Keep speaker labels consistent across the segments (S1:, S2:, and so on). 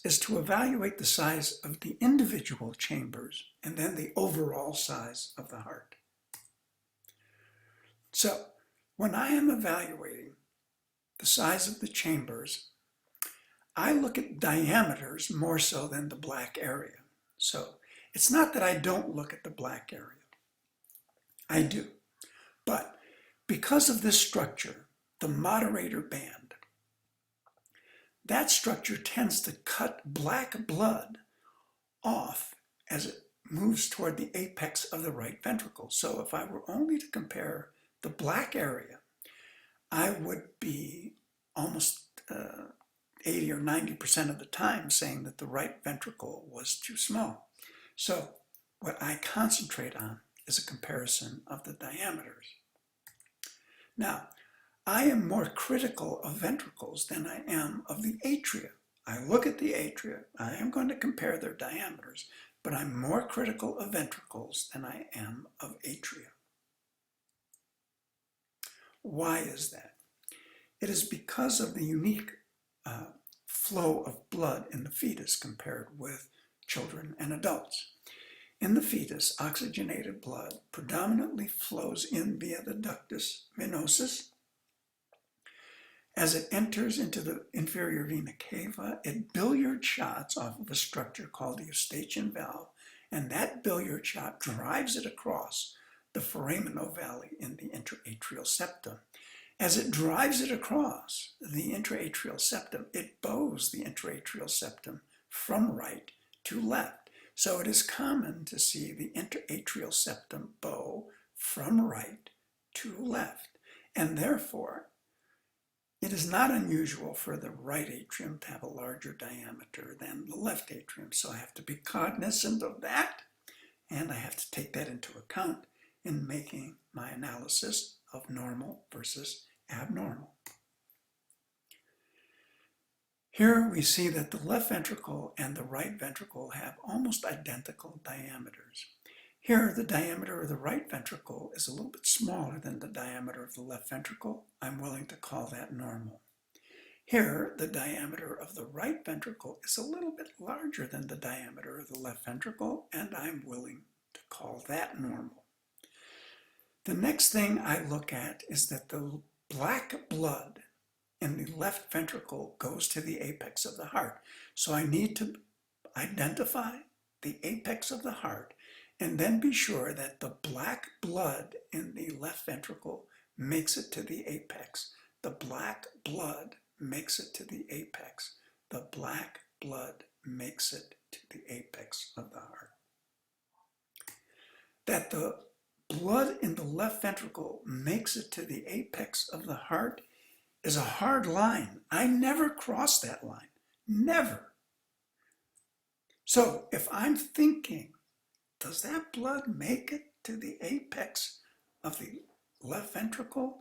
S1: is to evaluate the size of the individual chambers and then the overall size of the heart. So when I am evaluating the size of the chambers, I look at diameters more so than the black area. So it's not that I don't look at the black area. I do. But because of this structure, the moderator band, that structure tends to cut black blood off as it moves toward the apex of the right ventricle. So if I were only to compare the black area, I would be almost 80 or 90% of the time saying that the right ventricle was too small. So what I concentrate on is a comparison of the diameters. Now, I am more critical of ventricles than I am of the atria. I look at the atria, I am going to compare their diameters, but I'm more critical of ventricles than I am of atria. Why is that? It is because of the unique flow of blood in the fetus compared with children and adults. In the fetus, oxygenated blood predominantly flows in via the ductus venosus. As it enters into the inferior vena cava, it billiard shots off of a structure called the eustachian valve, and that billiard shot drives it across the foramen ovale in the intraatrial septum. As it drives it across the intraatrial septum, it bows the intraatrial septum from right to left. So it is common to see the intraatrial septum bow from right to left. And therefore, it is not unusual for the right atrium to have a larger diameter than the left atrium. So I have to be cognizant of that, and I have to take that into account in making my analysis of normal versus abnormal. Here we see that the left ventricle and the right ventricle have almost identical diameters. Here, the diameter of the right ventricle is a little bit smaller than the diameter of the left ventricle. I'm willing to call that normal. Here, the diameter of the right ventricle is a little bit larger than the diameter of the left ventricle, and I'm willing to call that normal. The next thing I look at is that the black blood in the left ventricle goes to the apex of the heart. So I need to identify the apex of the heart and then be sure that the black blood in the left ventricle makes it to the apex. The black blood makes it to the apex. The black blood makes it to the apex of the heart. That the blood in the left ventricle makes it to the apex of the heart is a hard line. I never cross that line. Never. So if I'm thinking, does that blood make it to the apex of the left ventricle?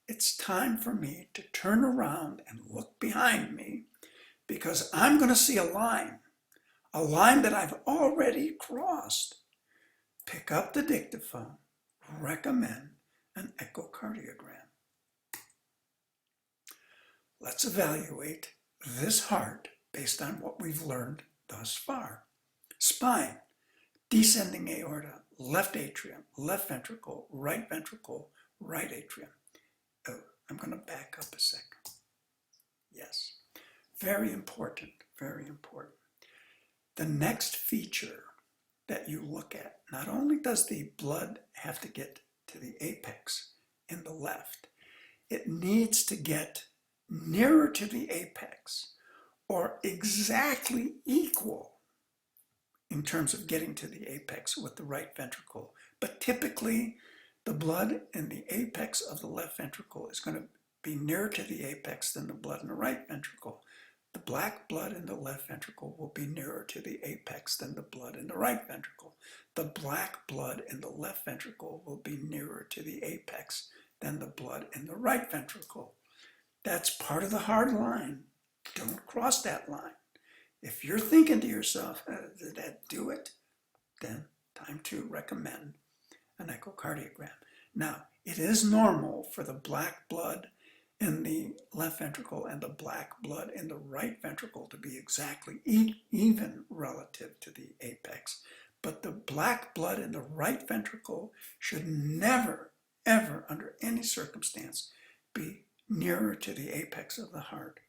S1: It's time for me to turn around and look behind me, because I'm going to see a line that I've already crossed. Pick up the dictaphone, recommend an echocardiogram. Let's evaluate this heart based on what we've learned thus far. Spine, descending aorta, left atrium, left ventricle, right atrium. Oh, I'm going to back up a second. Yes, very important, very important. The next feature that you look at, not only does the blood have to get to the apex in the left, it needs to get nearer to the apex or exactly equal in terms of getting to the apex with the right ventricle. But typically, the blood in the apex of the left ventricle is going to be nearer to the apex than the blood in the right ventricle. The black blood in the left ventricle will be nearer to the apex than the blood in the right ventricle. The black blood in the left ventricle will be nearer to the apex than the blood in the right ventricle. That's part of the hard line. Don't cross that line. If you're thinking to yourself, did that do it? Then time to recommend an echocardiogram. Now, it is normal for the black blood in the left ventricle and the black blood in the right ventricle to be exactly even relative to the apex. But the black blood in the right ventricle should never, ever, under any circumstance, be nearer to the apex of the heart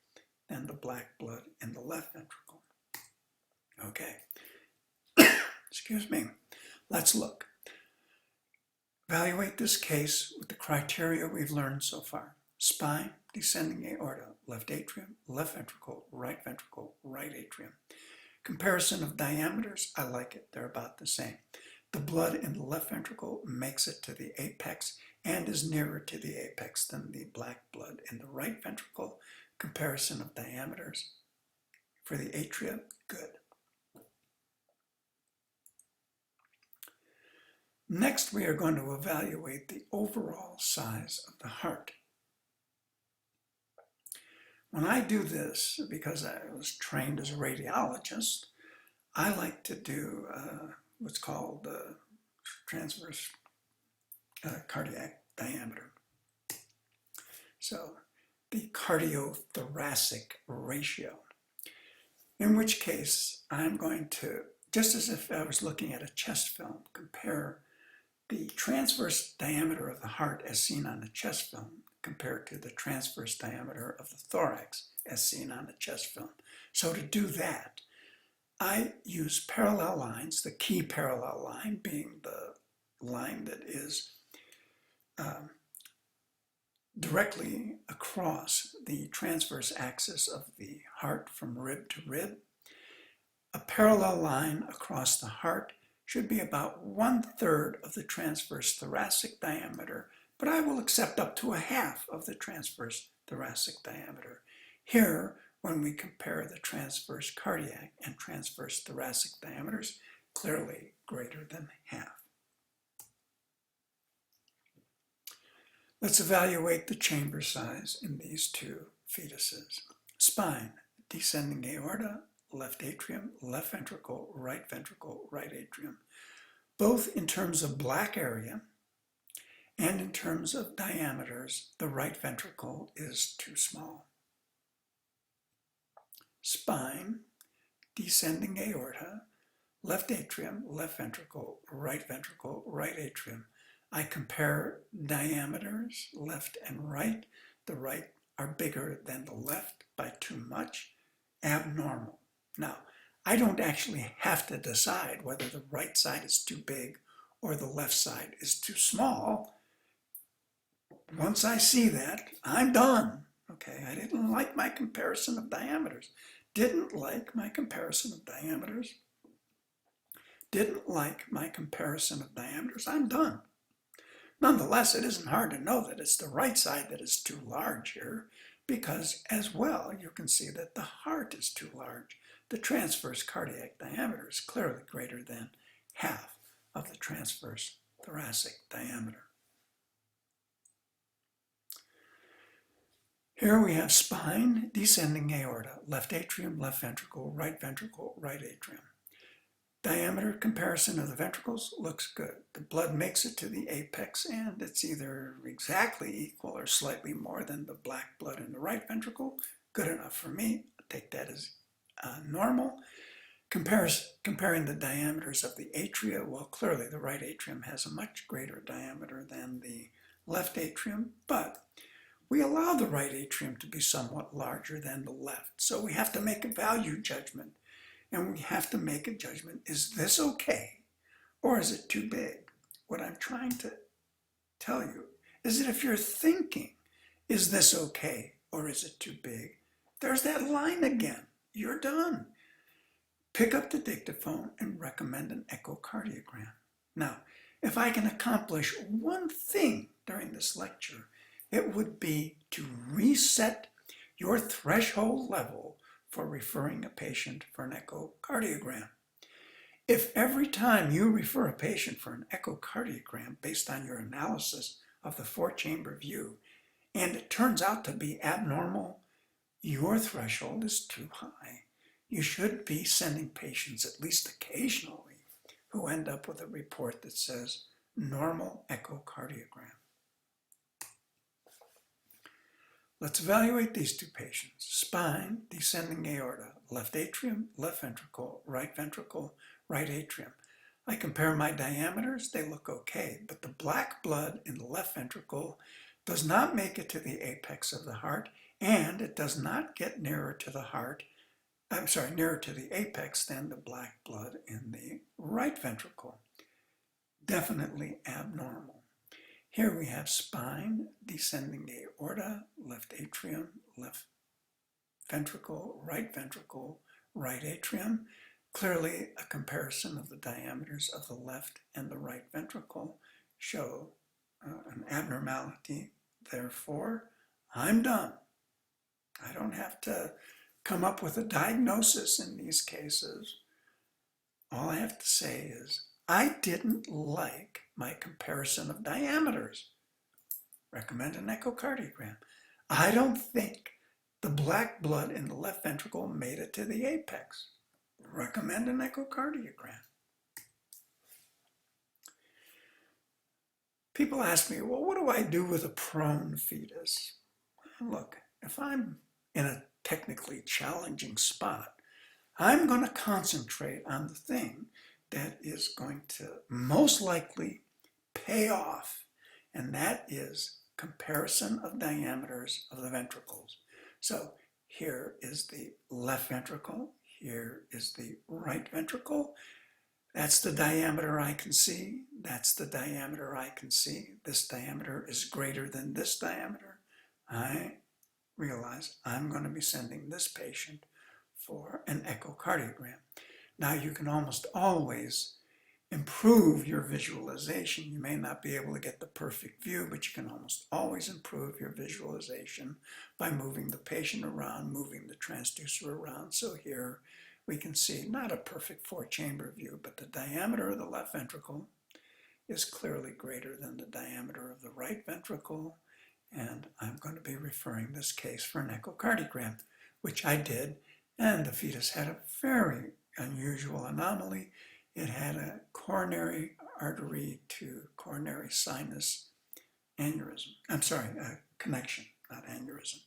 S1: than the black blood in the left ventricle. Okay, excuse me. Let's look. Evaluate this case with the criteria we've learned so far. Spine, descending aorta, left atrium, left ventricle, right atrium. Comparison of diameters, I like it. They're about the same. The blood in the left ventricle makes it to the apex and is nearer to the apex than the black blood in the right ventricle. Comparison of diameters for the atria, good. Next, we are going to evaluate the overall size of the heart. When I do this, because I was trained as a radiologist, I like to do what's called the transverse cardiac diameter. So the cardiothoracic ratio, in which case I'm going to, just as if I was looking at a chest film, compare the transverse diameter of the heart as seen on the chest film compared to the transverse diameter of the thorax as seen on the chest film. So to do that, I use parallel lines, the key parallel line being the line that is directly across the transverse axis of the heart from rib to rib. A parallel line across the heart should be about 1/3 of the transverse thoracic diameter, but I will accept up to 1/2 of the transverse thoracic diameter. Here, when we compare the transverse cardiac and transverse thoracic diameters, clearly greater than 1/2. Let's evaluate the chamber size in these two fetuses. Spine, descending aorta, left atrium, left ventricle, right atrium. Both in terms of black area and in terms of diameters, the right ventricle is too small. Spine, descending aorta, left atrium, left ventricle, right atrium. I compare diameters, left and right. The right are bigger than the left by too much, abnormal. Now, I don't actually have to decide whether the right side is too big or the left side is too small. Once I see that, I'm done. Okay, I didn't like my comparison of diameters. Didn't like my comparison of diameters. Didn't like my comparison of diameters. I'm done. Nonetheless, it isn't hard to know that it's the right side that is too large here, because as well, you can see that the heart is too large. The transverse cardiac diameter is clearly greater than 1/2 of the transverse thoracic diameter. Here we have spine, descending aorta, left atrium, left ventricle, right atrium. Diameter comparison of the ventricles looks good. The blood makes it to the apex and it's either exactly equal or slightly more than the black blood in the right ventricle. Good enough for me. I'll take that as normal. Comparing the diameters of the atria, well, clearly the right atrium has a much greater diameter than the left atrium, but we allow the right atrium to be somewhat larger than the left. So we have to make a value judgment. And we have to make a judgment, is this okay or is it too big? What I'm trying to tell you is that if you're thinking, is this okay or is it too big? There's that line again. You're done. Pick up the dictaphone and recommend an echocardiogram. Now, if I can accomplish one thing during this lecture, it would be to reset your threshold level for referring a patient for an echocardiogram. If every time you refer a patient for an echocardiogram based on your analysis of the 4-chamber view, and it turns out to be abnormal, your threshold is too high. You should be sending patients at least occasionally who end up with a report that says normal echocardiogram. Let's evaluate these two patients. Spine, descending aorta, left atrium, left ventricle, right atrium. I compare my diameters, they look okay, but the black blood in the left ventricle does not make it to the apex of the heart, and it does not get nearer to the heart, nearer to the apex than the black blood in the right ventricle. Definitely abnormal. Here we have spine, descending aorta, left atrium, left ventricle, right atrium. Clearly, a comparison of the diameters of the left and the right ventricle show an abnormality. Therefore, I'm done. I don't have to come up with a diagnosis in these cases. All I have to say is, I didn't like my comparison of diameters. Recommend an echocardiogram. I don't think the black blood in the left ventricle made it to the apex. Recommend an echocardiogram. People ask me, well, what do I do with a prone fetus? Look, if I'm in a technically challenging spot, I'm going to concentrate on the thing that is going to most likely pay off, and that is comparison of diameters of the ventricles. So here is the left ventricle, here is the right ventricle. That's the diameter I can see, that's the diameter I can see. This diameter is greater than this diameter. I realize I'm going to be sending this patient for an echocardiogram. Now you can almost always improve your visualization. You may not be able to get the perfect view, but you can almost always improve your visualization by moving the patient around, moving the transducer around. So here we can see not a perfect four-chamber view, but the diameter of the left ventricle is clearly greater than the diameter of the right ventricle. And I'm going to be referring this case for an echocardiogram, which I did, and the fetus had a very unusual anomaly. It had a coronary artery to coronary sinus aneurysm. I'm sorry, a connection, not aneurysm.